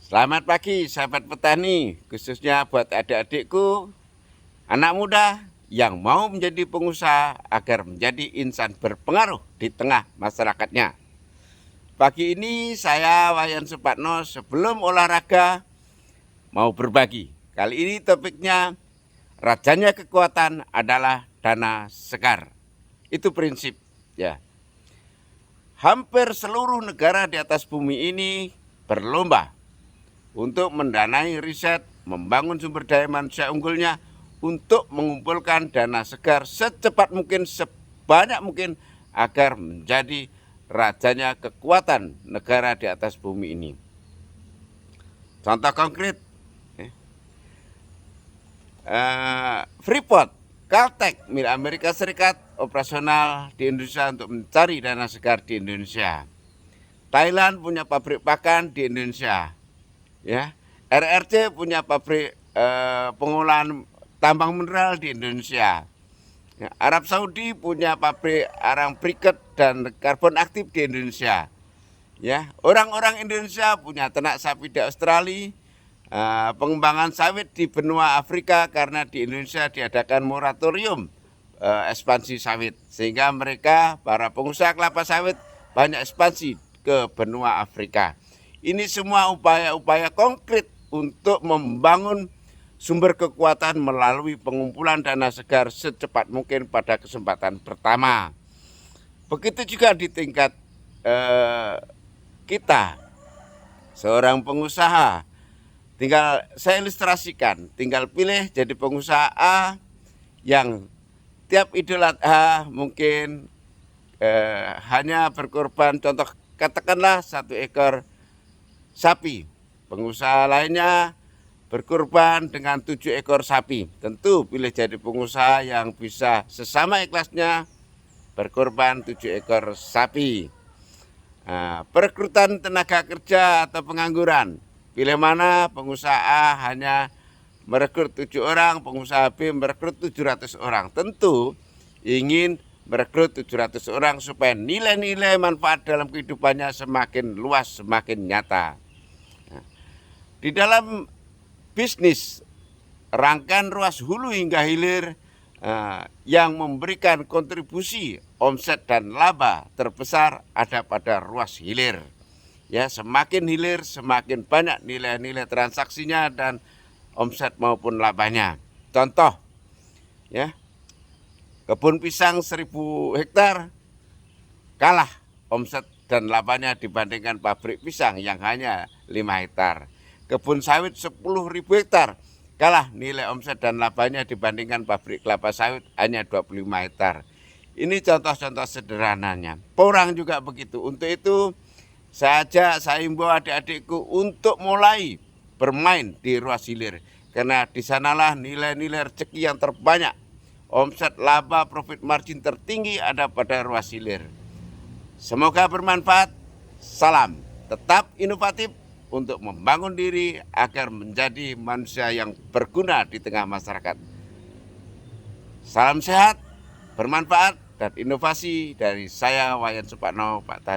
Selamat pagi sahabat petani, khususnya buat adik-adikku, anak muda yang mau menjadi pengusaha agar menjadi insan berpengaruh di tengah masyarakatnya. Pagi ini saya Wayan Supatno sebelum olahraga mau berbagi. Kali ini topiknya rajanya kekuatan adalah dana segar. Itu prinsip ya. Hampir seluruh negara di atas bumi ini berlomba untuk mendanai riset, membangun sumber daya manusia unggulnya, untuk mengumpulkan dana segar secepat mungkin, sebanyak mungkin, agar menjadi rajanya kekuatan negara di atas bumi ini. Contoh konkret, Freeport, Caltech milik Amerika Serikat operasional di Indonesia untuk mencari dana segar di Indonesia. Thailand punya pabrik pakan di Indonesia. Ya, RRC punya pabrik pengolahan tambang mineral di Indonesia. Ya, Arab Saudi punya pabrik arang briket dan karbon aktif di Indonesia. Ya, orang-orang Indonesia punya ternak sapi di Australia, pengembangan sawit di benua Afrika karena di Indonesia diadakan moratorium ekspansi sawit, sehingga mereka para pengusaha kelapa sawit banyak ekspansi ke benua Afrika. Ini semua upaya-upaya konkret untuk membangun sumber kekuatan melalui pengumpulan dana segar secepat mungkin pada kesempatan pertama. Begitu juga di tingkat kita, seorang pengusaha, tinggal saya ilustrasikan, tinggal pilih jadi pengusaha A yang tiap Idul Adha mungkin hanya berkorban, contoh katakanlah 1 ekor sapi. Pengusaha lainnya berkorban dengan 7 ekor sapi. Tentu pilih jadi pengusaha yang bisa sesama ikhlasnya berkorban 7 ekor sapi. Perekrutan tenaga kerja atau pengangguran, pilih mana? Pengusaha A hanya merekrut 7 orang, pengusaha B merekrut 700 orang. Tentu ingin merekrut 700 orang supaya nilai-nilai manfaat dalam kehidupannya semakin luas, semakin nyata. Di dalam bisnis, rangkaian ruas hulu hingga hilir yang memberikan kontribusi omset dan laba terbesar ada pada ruas hilir. Ya, semakin hilir semakin banyak nilai-nilai transaksinya dan omset maupun labanya. Contoh, ya, kebun pisang 1000 hektar kalah omset dan labanya dibandingkan pabrik pisang yang hanya 5 hektar. Kebun sawit 10.000 hektar kalah nilai omset dan labanya dibandingkan pabrik kelapa sawit hanya 25 hektar. Ini contoh-contoh sederhananya. Porang juga begitu. Untuk itu saya himbau adik-adikku untuk mulai bermain di ruas hilir, karena di sanalah nilai-nilai rezeki yang terbanyak, omset, laba, profit margin tertinggi ada pada ruas hilir. Semoga bermanfaat. Salam tetap inovatif untuk membangun diri agar menjadi manusia yang berguna di tengah masyarakat. Salam sehat, bermanfaat, dan inovasi dari saya Wayan Supatno, Pak Tani.